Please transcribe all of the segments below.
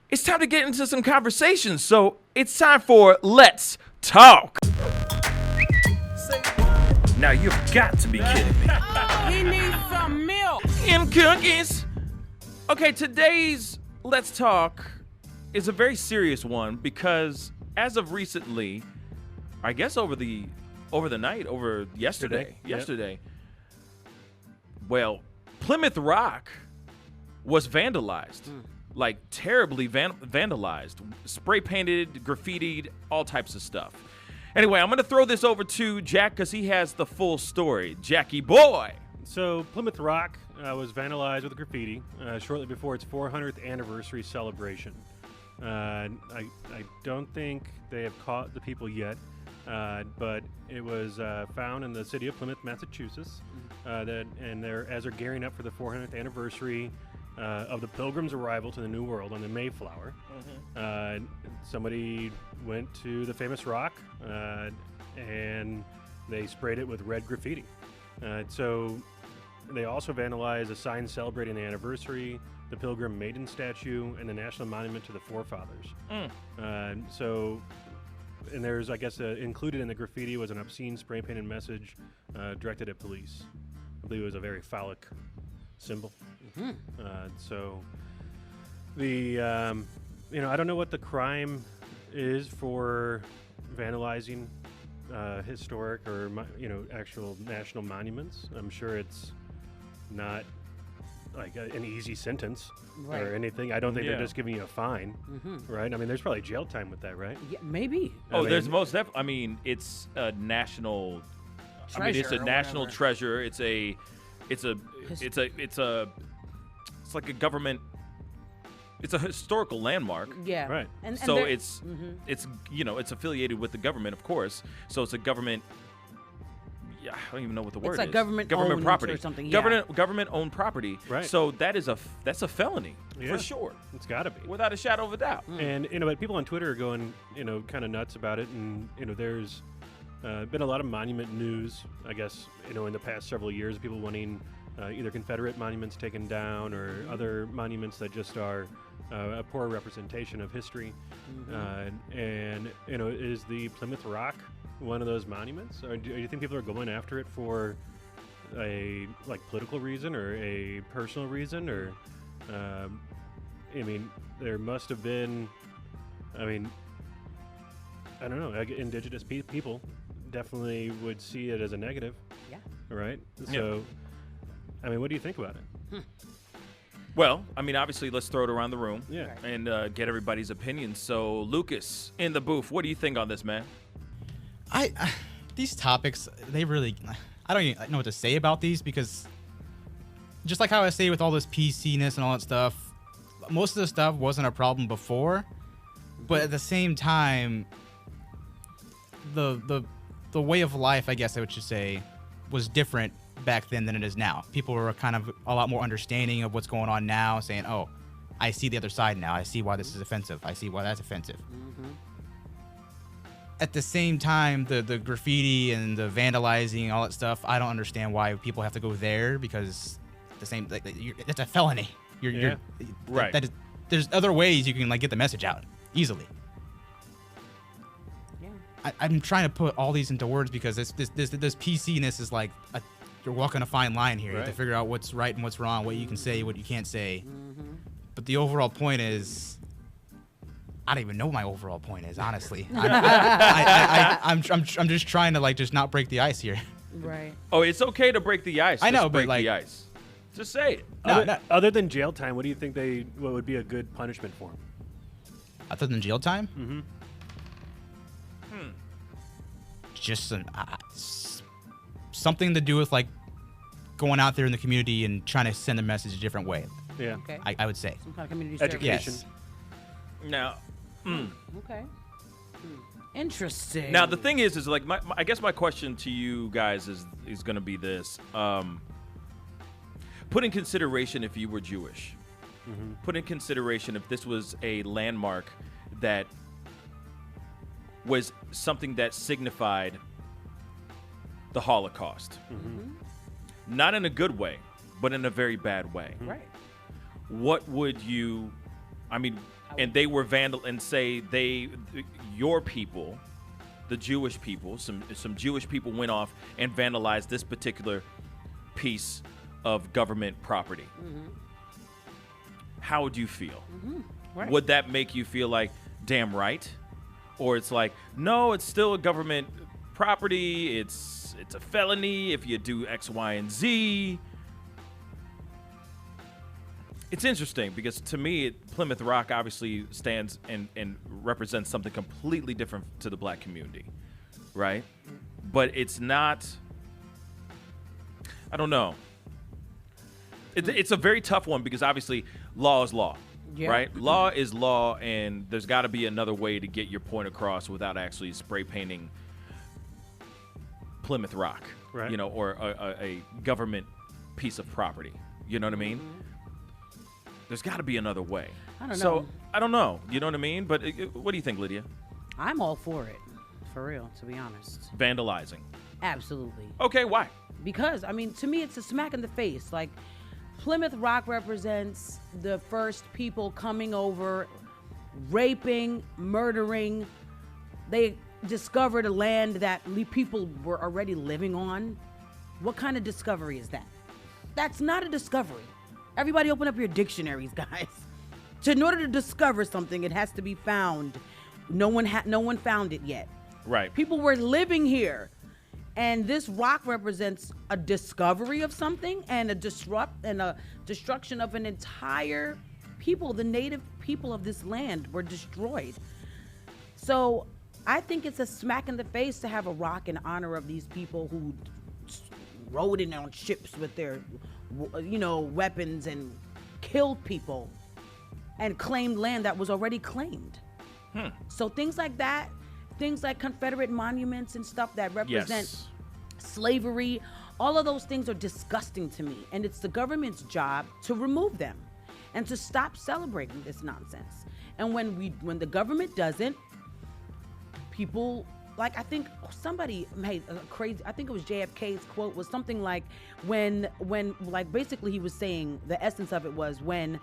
it's time to get into some conversations. So it's time for Let's Talk. Now you've got to be kidding me. He needs some milk. And cookies. Okay, today's Let's Talk is a very serious one because as of recently, I guess over yesterday, well, Plymouth Rock was vandalized. Like terribly vandalized, spray painted, graffitied, all types of stuff. Anyway, I'm going to throw this over to Jack because he has the full story. Jackie boy. So Plymouth Rock was vandalized with graffiti shortly before its 400th anniversary celebration. I don't think they have caught the people yet, but it was found in the city of Plymouth, Massachusetts. As they're gearing up for the 400th anniversary of the Pilgrim's arrival to the New World on the Mayflower. Somebody went to the famous rock and they sprayed it with red graffiti. So they also vandalized a sign celebrating the anniversary, the Pilgrim Maiden statue, and the National Monument to the Forefathers. And there's, I guess, included in the graffiti was an obscene spray painted message directed at police. I believe it was a very phallic symbol. So the I don't know what the crime is for vandalizing historic or actual national monuments. I'm sure it's not like an easy sentence or anything. I don't think they're just giving you a fine, right? I mean, there's probably jail time with that, right? Yeah, maybe. There's most definitely. I mean, it's a national Treasure it's a national treasure. It's like a government. It's a historical landmark. Yeah. Right. And So it's affiliated with the government, of course. So it's a government. Yeah, I don't even know what the word is. like government owned property or something, yeah. Government owned property. Right. So that's a felony Yeah. for sure, It's got to be. without a shadow of a doubt. And but people on Twitter are going, kind of nuts about it, and there's been a lot of monument news, I guess, in the past several years. People wanting either Confederate monuments taken down or other monuments that just are a poor representation of history. Is the Plymouth Rock one of those monuments, or do you think people are going after it for a political reason or a personal reason, or there must have been. I don't know. Indigenous people definitely would see it as a negative. Yeah. Right. So, what do you think about it? Well, obviously, let's throw it around the room Yeah. and get everybody's opinion. So, Lucas, in the booth, what do you think on this, man? These topics, I don't even know what to say about these, because just like how I say with all this PC-ness and all that stuff, most of the stuff wasn't a problem before, but at the same time, the way of life, I guess I would say, was different back then than it is now. People were kind of a lot more understanding of what's going on now, saying, oh, I see the other side now. I see why this is offensive. I see why that's offensive. At the same time, the graffiti and the vandalizing, all that stuff, I don't understand why people have to go there, because it's a felony. Right. There's other ways you can get the message out easily. Yeah. I'm trying to put all these into words because this PC-ness is you're walking a fine line here. You have to figure out what's right and what's wrong, what you can say, what you can't say. But the overall point is, I don't even know what my overall point is, honestly. I'm just trying to just not break the ice here. Right. Oh, it's okay to break the ice. I know, Just break but the ice. Just say it. Other than jail time, what do you think what would be a good punishment for them? Other than jail time? Mm-hmm. Just something to do with going out there in the community and trying to send a message a different way. Yeah. Okay. I would say. Some kind of community Education. service. Yes. Now, Okay. Interesting. now the thing is I guess my question to you guys is going to be this: put in consideration if you were Jewish. Put in consideration if this was a landmark that was something that signified the Holocaust. Not in a good way, but in a very bad way. Right. What would you, and they were and say your people, the Jewish people, some Jewish people went off and vandalized this particular piece of government property. How would you feel? Right. Would that make you feel like, damn right? Or it's like, no, it's still a government property. It's a felony if you do X, Y, and Z. It's interesting because to me, Plymouth Rock obviously stands and represents something completely different to the black community, right? But it's not, I don't know. It's a very tough one because obviously law is law, right? Law is law, and there's got to be another way to get your point across without actually spray painting Plymouth Rock, Right. you know, or a government piece of property. You know what I mean? There's got to be another way. I don't know. So I don't know. You know what I mean? But what do you think, Lydia? I'm all for it, for real, to be honest. Vandalizing. Absolutely. Okay, why? Because, I mean, to me, it's a smack in the face. Like, Plymouth Rock represents the first people coming over, raping, murdering. They discovered a land that people were already living on. What kind of discovery is that? That's not a discovery. Everybody open up your dictionaries, guys. In order to discover something, it has to be found. No one found it yet. Right. People were living here. And this rock represents a discovery of something and a destruction of an entire people. The native people of this land were destroyed. So I think it's a smack in the face to have a rock in honor of these people who rode in on ships with their, weapons and killed people and claimed land that was already claimed. So things like that, things like Confederate monuments and stuff that represent slavery, all of those things are disgusting to me. And it's the government's job to remove them and to stop celebrating this nonsense. And when the government doesn't, people, like, I think somebody made a crazy, I think it was JFK's quote was something like when like basically he was saying the essence of it was when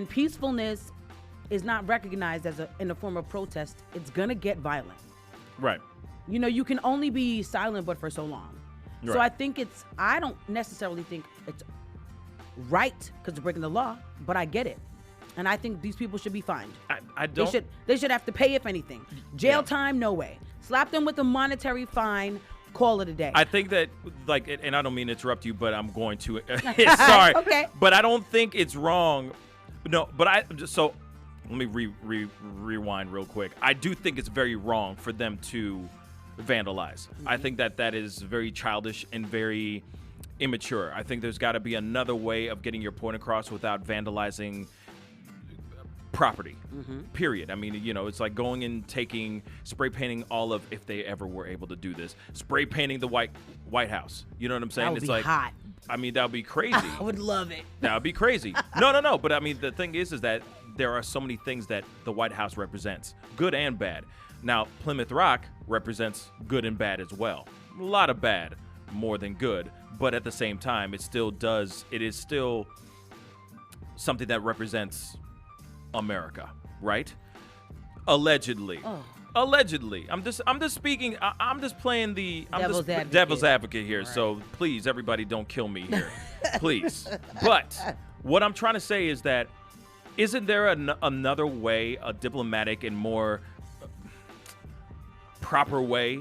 peacefulness is not recognized in a form of protest, it's gonna get violent. Right. You know, you can only be silent but for so long. Right. So I don't necessarily think it's right because they're breaking the law, but I get it. And I think these people should be fined. I don't. They should have to pay, if anything. Jail time, no way. Slap them with a monetary fine, call it a day. I think that, like, and I don't mean to interrupt you, but I'm going to. Sorry. Okay. But I don't think it's wrong. No, but so let me rewind real quick. I do think it's very wrong for them to vandalize. I think that is very childish and very immature. I think there's got to be another way of getting your point across without vandalizing property, period. I mean, it's like going and spray painting all of, if they ever were able to do this, spray painting the White House. You know what I'm saying? That would It's be like, hot. I mean, that would be crazy. I would love it. That would be crazy. No. But I mean, the thing is that there are so many things that the White House represents, good and bad. Now, Plymouth Rock represents good and bad as well. A lot of bad, more than good. But at the same time, it is still something that represents America, right? Allegedly. Oh. Allegedly. I'm just speaking. I'm just playing devil's advocate here. Right. So please, everybody, don't kill me here, please. But what I'm trying to say is that isn't there another way, a diplomatic and more proper way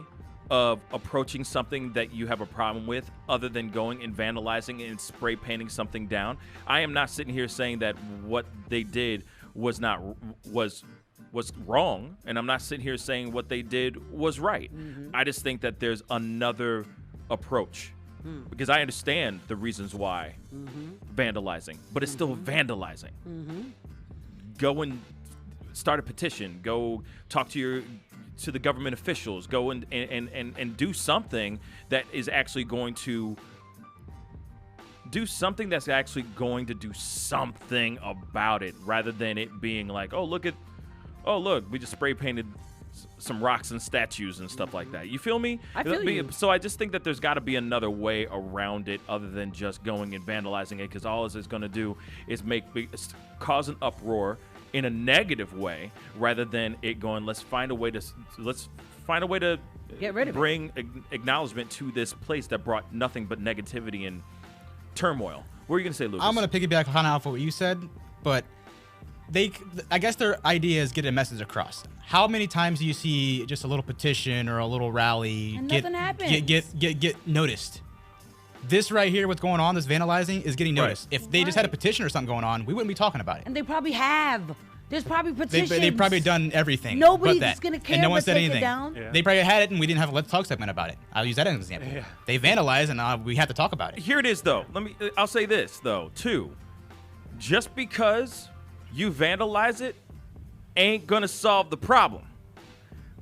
of approaching something that you have a problem with, other than going and vandalizing and spray painting something down? I am not sitting here saying that what they did was wrong, and I'm not sitting here saying what they did was right. I just think that there's another approach, because I understand the reasons why vandalizing, but it's still vandalizing. Go and start a petition. Go talk to the government officials. Go and do something that is actually going to do something that's actually going to do something about it, rather than it being like, oh look, we just spray painted some rocks and statues and stuff like that. You feel me? I feel you. So I just think that there's got to be another way around it other than just going and vandalizing it, because all it's going to do is cause an uproar in a negative way, rather than it going, let's find a way to Get rid of bring acknowledgement to this place that brought nothing but negativity and turmoil. What are you going to say, Lucas? I'm going to piggyback kind of off what you said, but I guess their idea is get a message across. How many times do you see just a little petition or a little rally And nothing happens. get noticed? This right here, what's going on, this vandalizing, is getting noticed. If they just had a petition or something going on, we wouldn't be talking about it. And they probably have. There's probably petitions. They've probably done everything. Nobody's but that. gonna care And no one but said take it anything. down. Yeah. They probably had it, and we didn't have a Let's Talk segment about it. I'll use that as an example. Yeah. They vandalized, and we had to talk about it. Here it is, though. I'll say this, though, too. Just because you vandalize it ain't gonna solve the problem.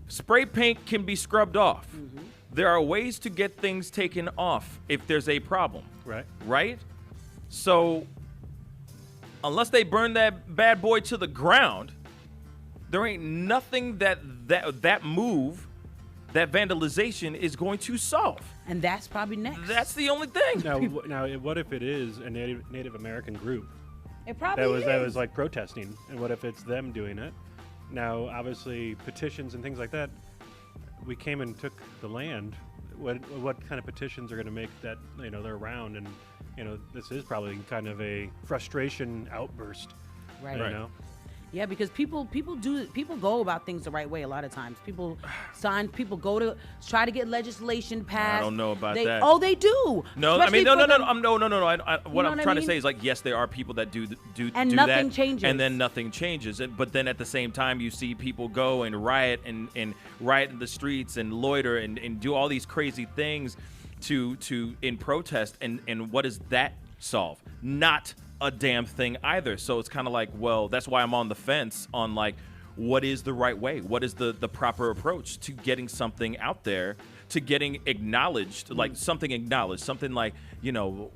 Spray paint can be scrubbed off. There are ways to get things taken off if there's a problem. Right? So, unless they burn that bad boy to the ground, there ain't nothing that move, that vandalization is going to solve. And that's probably next. That's the only thing. Now, what if it is a Native American group It probably that is. was like protesting, and what if it's them doing it? Now, obviously, petitions and things like that. We came and took the land. What kind of petitions are going to make that they're around, and this is probably kind of a frustration outburst. Right. You know? Yeah, because people go about things the right way a lot of times. People go to try to get legislation passed. I don't know about that. Oh, they do. No, Especially I mean, no. for the- What I'm what I trying to mean? say is, like, yes, there are people that do And do nothing that, changes. and then nothing changes. But then at the same time, you see people go and riot and riot in the streets and loiter and do all these crazy things in protest. And what does that solve? Not a damn thing either. So it's kind of like, well, that's why I'm on the fence on, like, what is the right way? What is the proper approach to getting something out there, to getting acknowledged, like something like,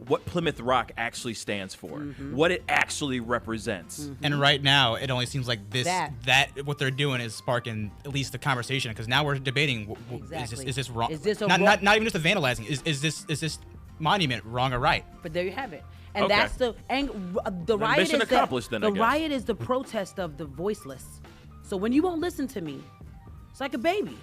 what Plymouth Rock actually stands for, what it actually represents. And right now, it only seems like That. what they're doing is sparking at least the conversation, because now we're debating: Exactly. is this wrong? Is this a not wrong- not even just the vandalizing? Is this monument wrong or right? But there you have it. And Okay. that's the riot mission is accomplished then, I the guess. riot is the protest of the voiceless. So when you won't listen to me, it's like a baby.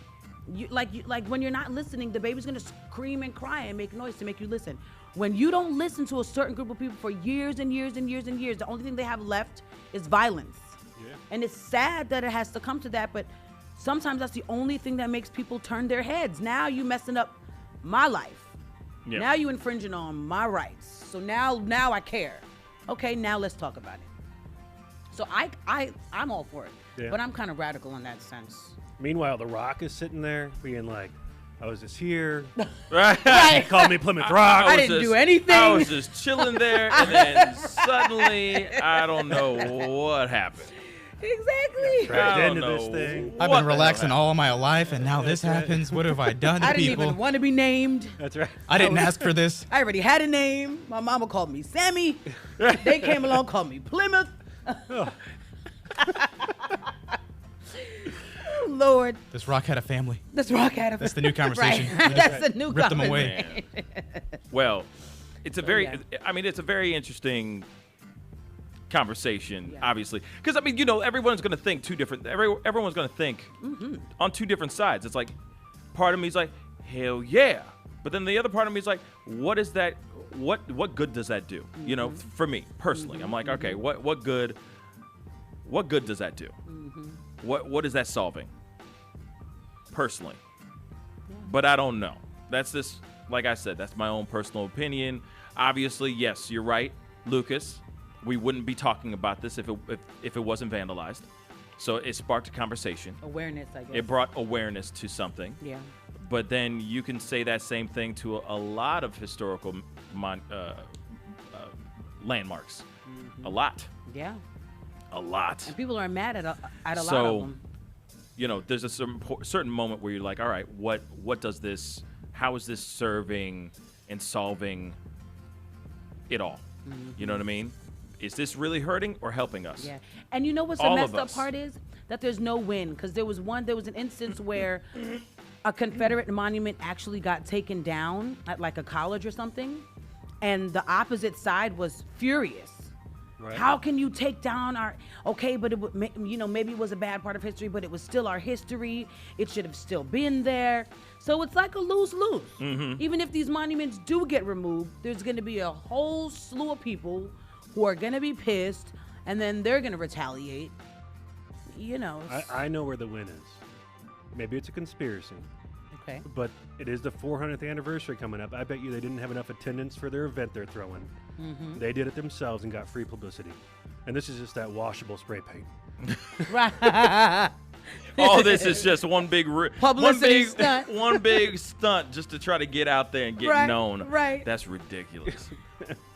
Like when you're not listening, the baby's gonna scream and cry and make noise to make you listen. When you don't listen to a certain group of people for years and years and years and years, the only thing they have left is violence. Yeah. And it's sad that it has to come to that, but sometimes that's the only thing that makes people turn their heads. Now you messing up my life. Yeah. Now you infringing on my rights. So now I care. Okay, now let's talk about it. So I'm all for it. Yeah. But I'm kind of radical in that sense. Meanwhile, The Rock is sitting there being like, I was just here. Right. He called me Plymouth Rock. I didn't do anything. I was just chilling there, and then suddenly, I don't know what happened. Exactly. Dragged I into don't this know thing. I've what been the hell relaxing happened. all my life, and now this happens. What have I done to I didn't people? even want to be named. That's right. I didn't ask for this. I already had a name. My mama called me Sammy. They came along, called me Plymouth. Oh, Lord, This rock had a family. this rock had a. That's the new conversation. Right. That's the new Ripped them conversation. away. Well, it's a yeah. it's a very interesting conversation, Yeah. obviously, because everyone's going to think two different. Everyone's going to think on two different sides. It's like, part of me is like, hell yeah, but then the other part of me is like, what is that? What good does that do? For me personally, I'm like, okay, what good does that do? What is that solving? Personally, but I don't know. That's just, like I said, that's my own personal opinion. Obviously, yes, you're right, Lucas. We wouldn't be talking about this if it wasn't vandalized. So it sparked a conversation. Awareness, I guess. It brought awareness to something. Yeah. But then you can say that same thing to a lot of historical landmarks. A lot. Yeah. A lot. And people are mad at a lot of So, them. There's a certain moment where you're like, all right, what does this, how is this serving and solving it all? You know what I mean? Is this really hurting or helping us? Yeah. And you know what's All the of messed up us. part is? That there's no win. Because there was an instance where a Confederate monument actually got taken down at like a college or something. And the opposite side was furious. Right. How can you take down our? Okay, but maybe it was a bad part of history, but it was still our history. It should have still been there. So it's like a lose-lose. Even if these monuments do get removed, there's going to be a whole slew of people who are going to be pissed, and then they're going to retaliate. I know where the win is. Maybe it's a conspiracy. Okay. But it is the 400th anniversary coming up. I bet you they didn't have enough attendance for their event they're throwing. They did it themselves and got free publicity. And this is just that washable spray paint. Right. All this is just one big Publicity stunt. One big stunt just to try to get out there and get known. Right. That's ridiculous.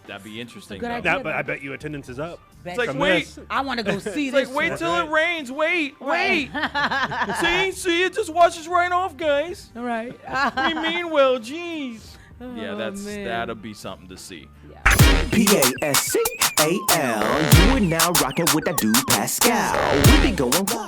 That'd be interesting. good though. idea. But I bet you attendance is up. It's like, From wait. this. I want to go see It's this. like, wait one. till it rains. Wait. Right. See, it just washes right off, guys. Right. We mean well, jeez. Yeah, Oh, man. that'll be something to see. Pascal, you are now rocking with that dude Pascal. We be going wild.